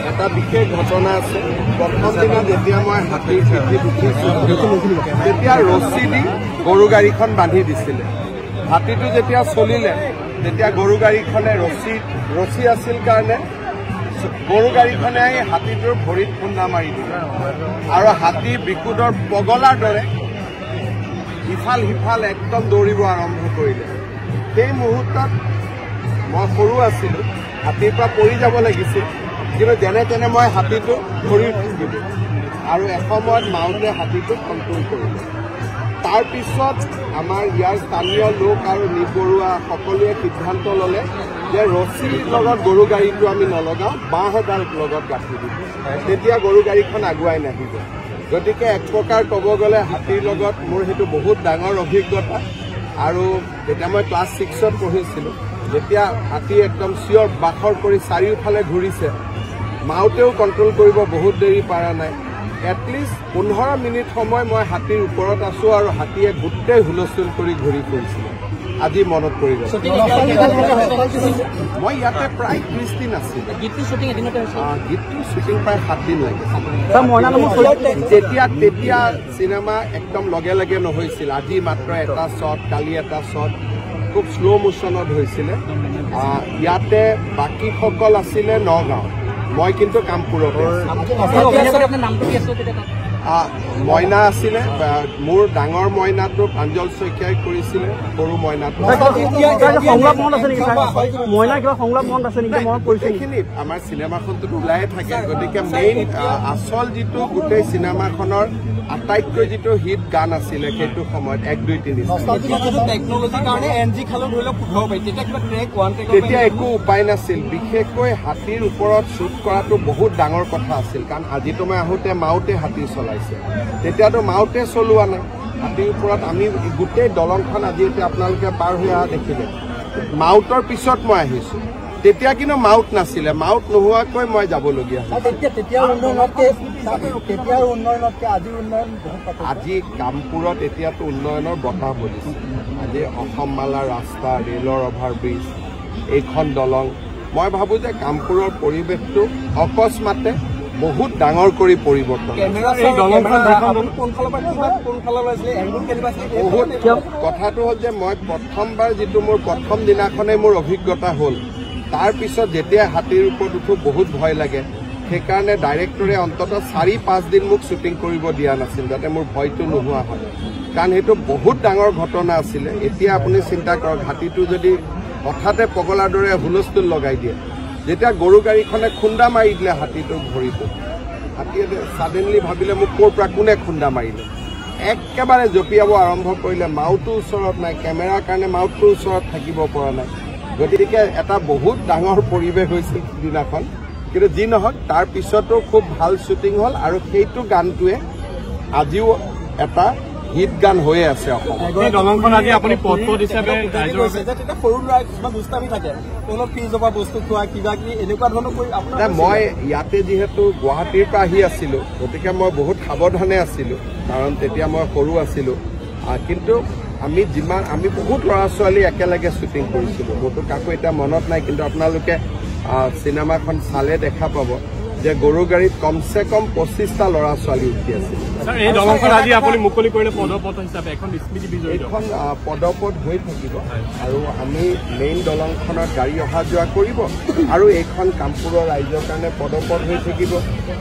এটা বিশেষ ঘটনা আছে। প্ৰথম দিনা যেতিয়া মই হাতীৰ পিঠিত উঠিছোঁ তেতিয়া ৰছী দি গৰু গাড়ীখন বান্ধি দিছিলে। হাতীটো যেতিয়া চলিলে তেতিয়া গৰু গাড়ীখনে ৰছী আছিল কাৰণে গৰু গাড়ীখনে আহি হাতীটোৰ ভৰিত খুন্দা মাৰি দিলে আৰু হাতী বিকুটৰ পগলাৰ দৰে ইফাল সিফাল একদম দৌৰিব আৰম্ভ কৰিলে। সেই মুহূৰ্তত মই সৰু আছিলোঁ, হাতীৰ পৰা পৰি যাব লাগিছিল, কিন্তু যেনে তেনে মই হাতীটো ধৰি থাকিলোঁ আৰু এসময়ত মাউতে হাতীটোক কণ্ট্ৰল কৰিলে। তাৰপিছত আমাৰ ইয়াৰ স্থানীয় লোক আৰু নিবৰুৱা সকলোৱে সিদ্ধান্ত ল'লে যে ৰছীৰ লগত গৰু গাড়ীটো আমি নলগাওঁ, বাঁহ এডাল লগত গাঁঠি দিম, তেতিয়া গৰু গাড়ীখন আগুৱাই নাহিব। গতিকে এক প্ৰকাৰ ক'ব গ'লে হাতীৰ লগত মোৰ সেইটো বহুত ডাঙৰ অভিজ্ঞতা। আৰু যেতিয়া মই ক্লাছ 6ত পঢ়িছিলোঁ, যেতিয়া হাতী একদম চিঞৰ বাখৰ কৰি চাৰিওফালে ঘূৰিছে, মাউতেও কণ্ট্ৰল কৰিব বহুত দেৰি পৰা নাই। এটলিষ্ট 15 মিনিট সময় মই হাতীৰ ওপৰত আছোঁ আৰু হাতীয়ে গোটেই হুলস্থুল কৰি ঘূৰি ফুৰিছিলে। আজি মনত পৰি গ'ল। মই ইয়াতে প্ৰায় 30 দিন আছিলোঁ। গীতটোৰ শ্বুটিং প্ৰায় 7 দিন লাগিছিল। তেতিয়া চিনেমা একদম লগে লগে নহৈছিল। আজি মাত্ৰ এটা শ্বট, কালি এটা শ্বট খুব শ্ল' মোশ্যনত হৈছিলে। ইয়াতে বাকীসকল আছিলে নগাঁও, মই কিন্তু কামপুৰতে। মইনা আছিলে, মোৰ ডাঙৰ মইনাটো প্ৰাঞ্জল শইকীয়াই কৰিছিলে, সৰু মইনাটো গোটেইখিনি আমাৰ চিনেমাখনটো ওলাইয়ে থাকে। গতিকে মেইন আচল যিটো গোটেই চিনেমাখনৰ আটাইতকৈ যিটো হিট গান আছিলে সেইটো সময়ত 1, 2, 3 তেতিয়া একো উপায় নাছিল। বিশেষকৈ হাতীৰ ওপৰত শ্বুট কৰাটো বহুত ডাঙৰ কথা আছিল, কাৰণ আজিতো মই আহোঁতে মাউতে হাতী চলাইছে, তেতিয়াতো মাউতে চলোৱা নাই। হাতীৰ ওপৰত আমি গোটেই দলংখন আজি এতিয়া আপোনালোকে পাৰ হৈ অহা দেখিলে। মাউতৰ পিছত মই আহিছোঁ, তেতিয়া কিন্তু মাউত নাছিলে। মাউত নোহোৱাকৈ মই যাবলগীয়া আজি কামপুৰত এতিয়াতো উন্নয়নৰ বতাহ বলিছে। আজি অসমমালা ৰাস্তা, ৰেলৰ অভাৰব্ৰিজ, এইখন দলং, মই ভাবোঁ যে কামপুৰৰ পৰিৱেশটো অকস্মাতে বহুত ডাঙৰ কৰি পৰিৱৰ্তন। বহুত কথাটো হ'ল যে মই প্ৰথমবাৰ যিটো মোৰ প্ৰথম দিনাখনেই মোৰ অভিজ্ঞতা হ'ল, তাৰপিছত যেতিয়া হাতীৰ ওপৰত উঠোঁ বহুত ভয় লাগে। সেইকাৰণে ডাইৰেক্টৰে অন্ততঃ 4-5 দিন মোক শ্বুটিং কৰিব দিয়া নাছিল, যাতে মোৰ ভয়টো নোহোৱা হয়, কাৰণ সেইটো বহুত ডাঙৰ ঘটনা আছিলে। এতিয়া আপুনি চিন্তা কৰক, হাতীটো যদি হঠাতে পগলাৰ দৰে হুলস্থুল লগাই দিয়ে, যেতিয়া গৰু গাড়ীখনে খুন্দা মাৰি দিলে হাতীটোক ভৰিটো, হাতীয়ে ছাডেনলি ভাবিলে মোক ক'ৰ পৰা কোনে খুন্দা মাৰিলে, একেবাৰে জঁপিয়াব আৰম্ভ কৰিলে। মাউতো ওচৰত নাই, কেমেৰাৰ কাৰণে মাউতটোৰ ওচৰত থাকিব পৰা নাই। গতিকে এটা বহুত ডাঙৰ পৰিৱেশ হৈছিল সিদিনাখন। কিন্তু যি নহওক, তাৰ পিছতো খুব ভাল শ্বুটিং হ'ল আৰু সেইটো গানটোৱে আজিও এটা হিট গান হৈয়ে আছে অসমত। মই ইয়াতে যিহেতু গুৱাহাটীৰ পৰা আহি আছিলোঁ, গতিকে মই বহুত সাৱধানে আছিলোঁ, কাৰণ তেতিয়া মই সৰু আছিলোঁ। কিন্তু আমি বহুত ল'ৰা ছোৱালী একেলগে শ্বুটিং কৰিছিলোঁ। মোৰতো কাকো এতিয়া মনত নাই, কিন্তু আপোনালোকে চিনেমাখন চালে দেখা পাব যে গৰু গাড়ীত কমচে কম 25টা ল'ৰা ছোৱালী উঠি আছিল। এইখন পদপথ হৈ থাকিব আৰু আমি মেইন দলংখনত গাড়ী অহা যোৱা কৰিব আৰু এইখন কামপুৰৰ ৰাইজৰ কাৰণে পদপথ হৈ থাকিব।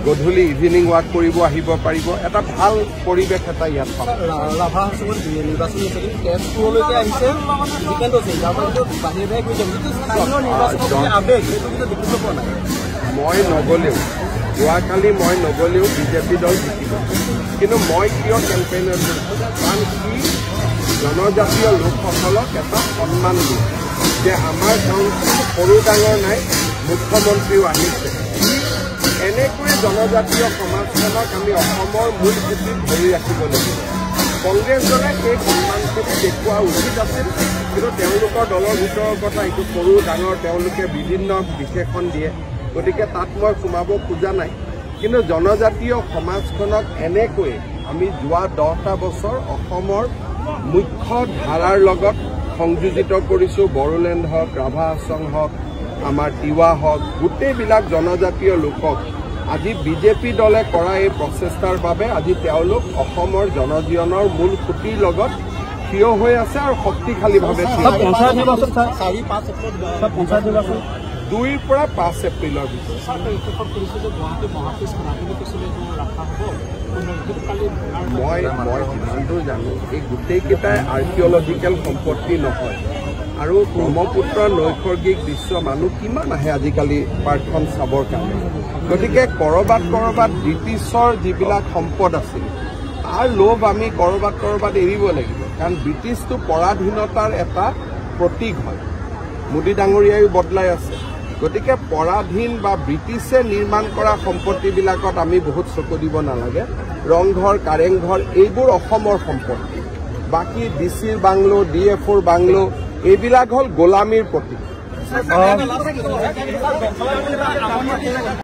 গধূলি ইভিনিং ৱাক কৰিব আহিব পাৰিব। এটা ভাল পৰিৱেশ এটা ইয়াত পাব। মই নগ'লেও, যোৱাকালি মই নগ'লেও বিজেপি দল জিকিব। কিন্তু মই কিয় কেম্পেইনৰ কৰিছোঁ, কাৰণ কি জনজাতীয় লোকসকলক এটা সন্মান দিয়ে যে আমাৰ গাঁৱত সৰু ডাঙৰ নাই, মুখ্যমন্ত্ৰীও আহিছে। এনেকৈয়ে জনজাতীয় সমাজখনক আমি অসমৰ মূল ভেটিত ধৰি ৰাখিব লাগিব। কংগ্ৰেছ দলে সেই সন্মানখিনি দেখুওৱা উচিত আছিল, কিন্তু তেওঁলোকৰ দলৰ ভিতৰৰ কথা, এইটো সৰু ডাঙৰ তেওঁলোকে বিভিন্ন বিশেষণ দিয়ে, গতিকে তাত মই সোমাব খোজা নাই। কিন্তু জনজাতীয় সমাজখনক এনেকৈ আমি যোৱা 10টা বছৰ অসমৰ মুখ্য ধাৰাৰ লগত সংযোজিত কৰিছোঁ। বড়োলেণ্ড হওক, ৰাভা আছং হওক, আমাৰ তিৱা হওক গোটেইবিলাক জনজাতীয় লোকক আজি বিজেপি দলে কৰা এই প্ৰচেষ্টাৰ বাবে আজি তেওঁলোক অসমৰ জনজীৱনৰ মূল খুঁটিৰ লগত থিয় হৈ আছে আৰু শক্তিশালীভাৱে 2 পৰা 5 এপ্ৰিলৰ ভিতৰত মই যিমানটো জানো এই গোটেইকেইটাই আৰ্কিঅলজিকেল সম্পত্তি নহয় আৰু ব্ৰহ্মপুত্ৰ নৈসৰ্গিক দৃশ্য মানুহ কিমান আহে আজিকালি পাৰ্কখন চাবৰ কাৰণে গতিকে কৰবাত ব্ৰিটিছৰ যিবিলাক সম্পদ আছিল তাৰ লোভ আমি কৰবাত এৰিব লাগিব কাৰণ ব্ৰিটিছটো পৰাধীনতাৰ এটা প্ৰতীক হয় মোদী ডাঙৰীয়ায়ো বদলাই আছে গতিকে পৰাধীন বা ব্ৰিটিছে নিৰ্মাণ কৰা সম্পত্তিবিলাকত আমি বহুত চকু দিব নালাগে ৰংঘৰ কাৰেংঘৰ এইবোৰ অসমৰ সম্পত্তি বাকী ডিচিৰ বাংলো DFOৰ বাংলো এইবিলাক হ'ল গোলামীৰ প্ৰতীক